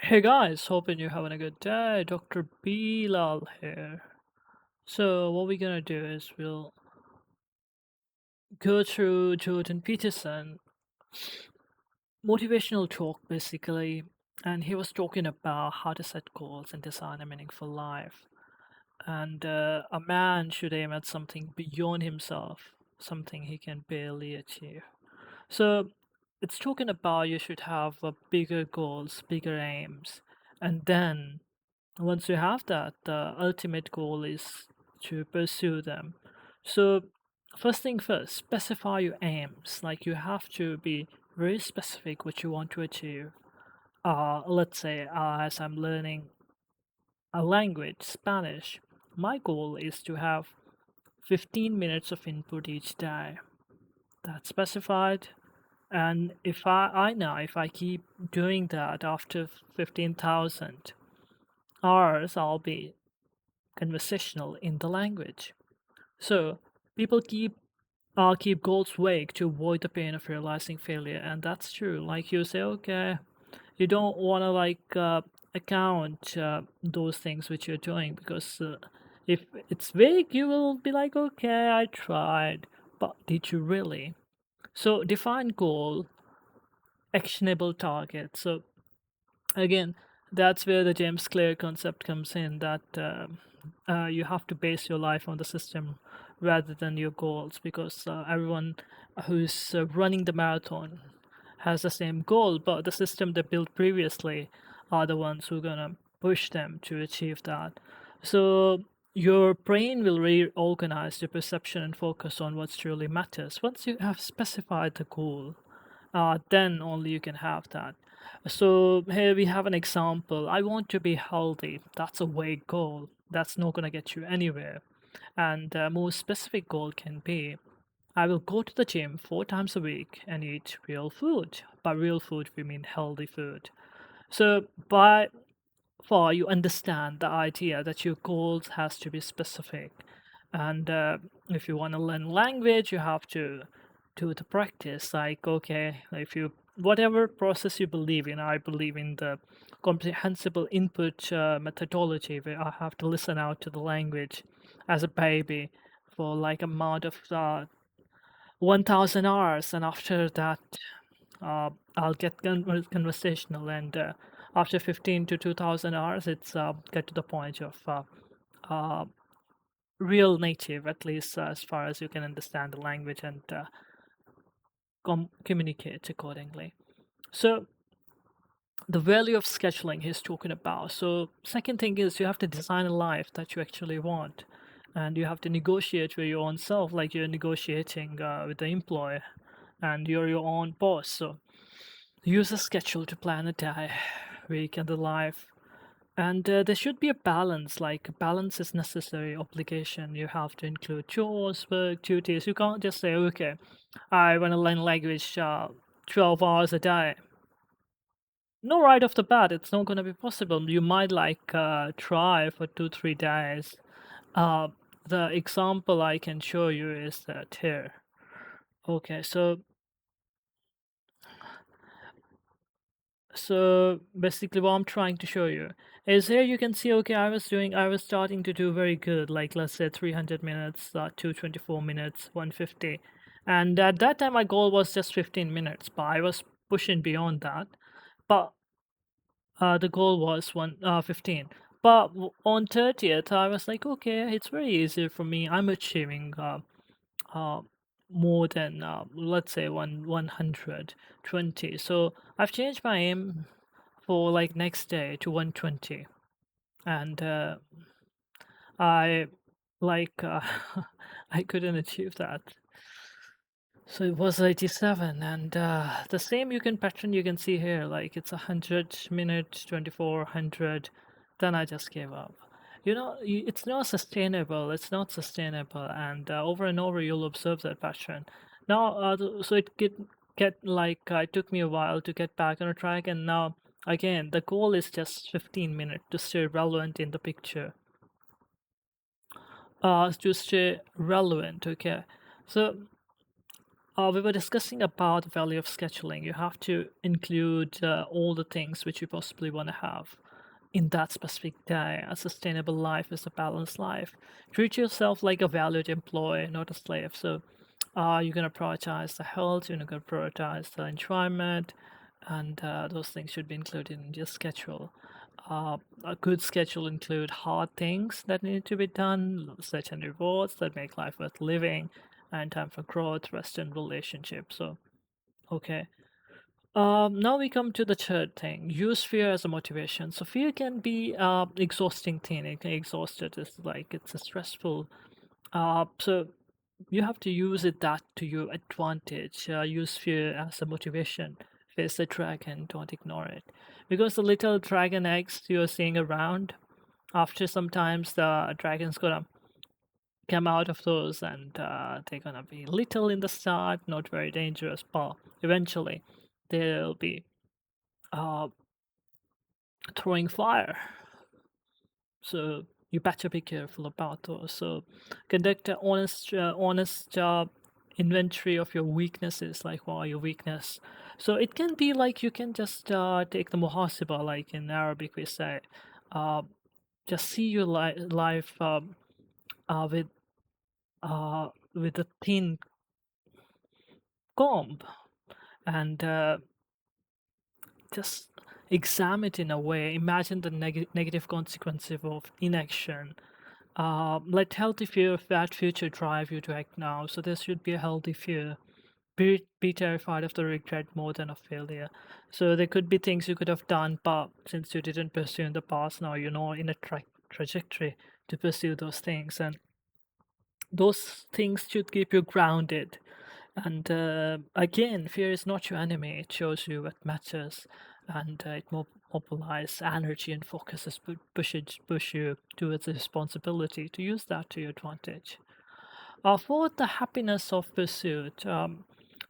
Hey guys, hoping you're having a good day. Dr. Bilal here. So, what we're gonna do is we'll go through Jordan Peterson motivational talk basically, and he was talking about how to set goals and design a meaningful life. And a man should aim at something beyond himself, something he can barely achieve. So, it's talking about you should have bigger goals, bigger aims, and then once you have that, the ultimate goal is to pursue them. So, first thing first, specify your aims. Like, you have to be very specific what you want to achieve. Let's say, as I'm learning a language, Spanish, my goal is to have 15 minutes of input each day. That's specified. And if I know if I keep doing that after 15,000 hours, I'll be conversational in the language. So people keep goals vague to avoid the pain of realizing failure, and that's true. Like you say, okay, you don't want to account those things which you're doing because if it's vague, you will be like, okay, I tried, but did you really? So define goal, actionable target. So again, that's where the James Clear concept comes in, that you have to base your life on the system rather than your goals, because everyone who's running the marathon has the same goal, but the system they built previously are the ones who are gonna push them to achieve that. So your brain will reorganize your perception and focus on what truly matters. Once you have specified the goal, then only you can have that. So here we have an example. I want to be healthy. That's a vague goal. That's not going to get you anywhere. And a more specific goal can be I will go to the gym 4 times a week and eat real food. By real food, we mean healthy food. So by far, you understand the idea that your goals has to be specific. And if you want to learn language, you have to do the practice. Like, okay, if you whatever process you believe in, I believe in the comprehensible input methodology, where I have to listen out to the language as a baby for like amount of 1,000 hours, and after that, I'll get conversational, and after 15 to 2,000 hours, it's get to the point of uh, real native, at least as far as you can understand the language and communicate accordingly. So the value of scheduling he's talking about. So second thing is you have to design a life that you actually want, and you have to negotiate with your own self, like you're negotiating with the employer, and you're your own boss. So use a schedule to plan a day, week, and the life. And there should be a balance, like balance is necessary obligation. You have to include chores, work, duties. You can't just say, okay, I want to learn language 12 hours a day. No, right off the bat, it's not going to be possible. You might try for 2, 3 days. Uh, the example I can show you is that here. Okay, so basically what I'm trying to show you is here you can see, okay, I was starting to do very good, like let's say 300 minutes, 224 minutes, 150. And at that time my goal was just 15 minutes, but I was pushing beyond that. But the goal was 15. But on 30th I was like, okay, it's very easy for me. I'm achieving uh, more than let's say 120. So I've changed my aim for like next day to 120, and I I couldn't achieve that. So it was 87, and the same you can pattern you can see here, like it's 100 minute 2400. Then I just gave up. It's not sustainable. It's not sustainable, and over and over you'll observe that pattern. Now so it took me a while to get back on a track, and now again the goal is just 15 minutes to stay relevant in the picture, to stay relevant. Okay, so we were discussing about the value of scheduling. You have to include all the things which you possibly want to have in that specific day. A sustainable life is a balanced life. Treat yourself like a valued employee, not a slave. So you're going to prioritize the health, you're going to prioritize the enjoyment, and those things should be included in your schedule. A good schedule include hard things that need to be done, certain rewards that make life worth living, and time for growth, rest, and relationships. So, okay. Now we come to the third thing. Use fear as a motivation. So fear can be exhausting thing. It can exhaust it. It's like it's a stressful. So you have to use it that to your advantage. Use fear as a motivation. Face the dragon. Don't ignore it, because the little dragon eggs you're seeing around, after sometimes the dragon's gonna come out of those, and they're gonna be little in the start, not very dangerous, but eventually they'll be uh, throwing fire. So you better be careful about those. So conduct an honest inventory of your weaknesses. Like, what are your weakness? So it can be like you can just take the muhaseba, like in Arabic we say, uh, just see your life with a thin comb, and just examine it in a way. Imagine the negative consequences of inaction. Let healthy fear of bad future drive you to act now. So there should be a healthy fear. Be terrified of the regret more than of failure. So there could be things you could have done, but since you didn't pursue in the past, now you're not in a trajectory to pursue those things, and those things should keep you grounded. And again, fear is not your enemy. It shows you what matters, and it mobilizes energy and focuses, push you towards the responsibility to use that to your advantage. For the happiness of pursuit,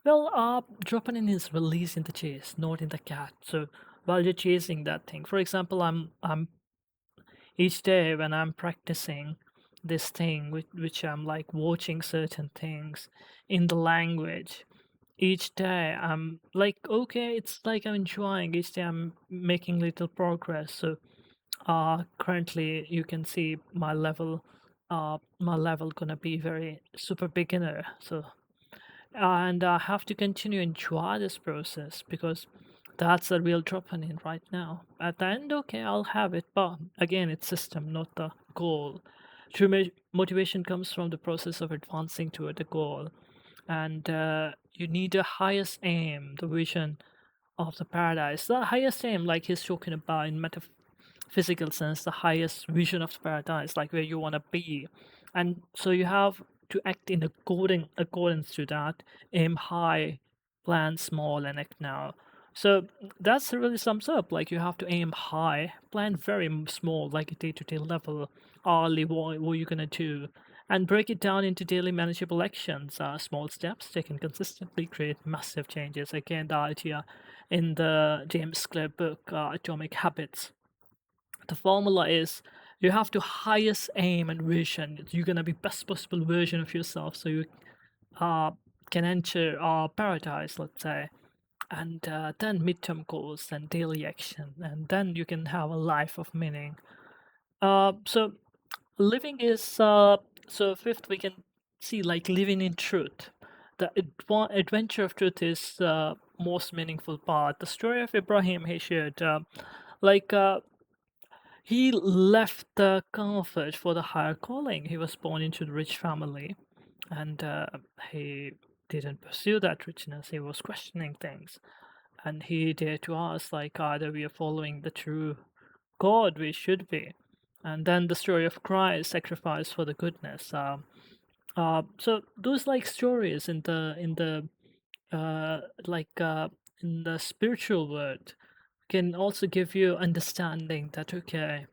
dopamine is released in the chase, not in the cat. So while you're chasing that thing, for example, I'm each day when I'm practicing this thing, which I'm like watching certain things in the language, each day I'm like, okay, it's like I'm enjoying. Each day I'm making little progress. So currently you can see my level gonna be very super beginner. So and I have to continue enjoy this process, because that's the real dopamine right now. At the end, okay, I'll have it, but again, it's system, not the goal. True motivation comes from the process of advancing toward the goal, and you need a highest aim, the vision of the paradise. The highest aim, like he's talking about in metaphysical sense, the highest vision of the paradise, like where you want to be. And so you have to act in accordance to that. Aim high, plan small, and act now. So that's really sums up. Like, you have to aim high, plan very small, like a day-to-day level, hourly, what you're gonna do, and break it down into daily manageable actions. Small steps taken consistently create massive changes. Again, the idea in the James Clear book, Atomic Habits. The formula is you have to highest aim and vision. You're gonna be best possible version of yourself, so you uh, can enter paradise, let's say, and then midterm goals and daily action, and then you can have a life of meaning. So living is so fifth we can see, like, living in truth. The adventure of truth is most meaningful part. The story of Ibrahim he shared, like he left the comfort for the higher calling. He was born into the rich family, and he didn't pursue that richness. He was questioning things, and he dared to ask, like, either we are following the true God we should be. And then the story of Christ, sacrifice for the goodness. So those, like, stories in the uh, like in the spiritual world can also give you understanding that, okay,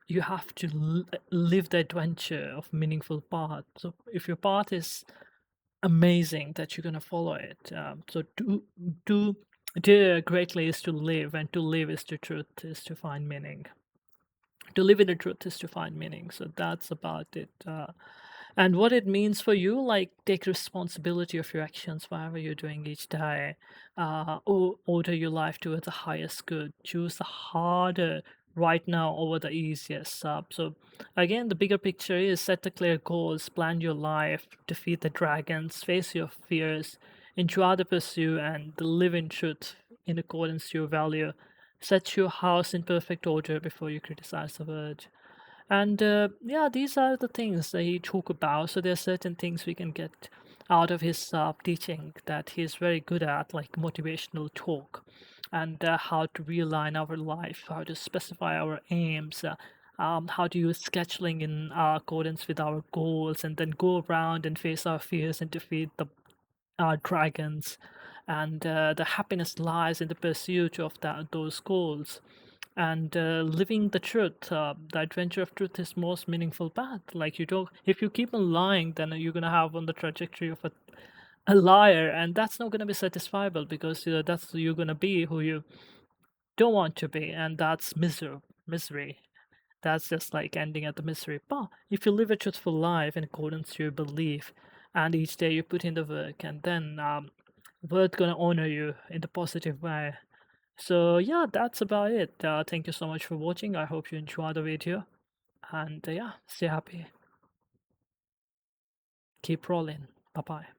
you have to live the adventure of meaningful path. So if your path is amazing, that you're gonna follow it. So do dare greatly is to live, and to live is to truth, is to find meaning. To live in the truth is to find meaning. So that's about it. And what it means for you, like take responsibility of your actions, whatever you're doing each day. Order your life towards the highest good. Choose the harder right now over the easiest. So again, the bigger picture is set the clear goals, plan your life, defeat the dragons, face your fears, enjoy the pursuit, and live in truth in accordance to your value. Set your house in perfect order before you criticize the world. And yeah, these are the things that he talk about. So there are certain things we can get out of his teaching that he's very good at, like motivational talk, and how to realign our life, how to specify our aims, how to use scheduling in accordance with our goals, and then go around and face our fears and defeat the dragons. And the happiness lies in the pursuit of those goals, and living the truth. The adventure of truth is most meaningful path. Like you don't, if you keep on lying, then you're gonna have on the trajectory of a liar, and that's not gonna be satisfiable, because that's you're gonna be who you don't want to be, and that's misery. That's just like ending at the misery. But if you live a truthful life in accordance to your belief, and each day you put in the work, and then world gonna honor you in the positive way. So yeah, that's about it. Thank you so much for watching. I hope you enjoyed the video. And yeah, stay happy. Keep rolling. Bye bye.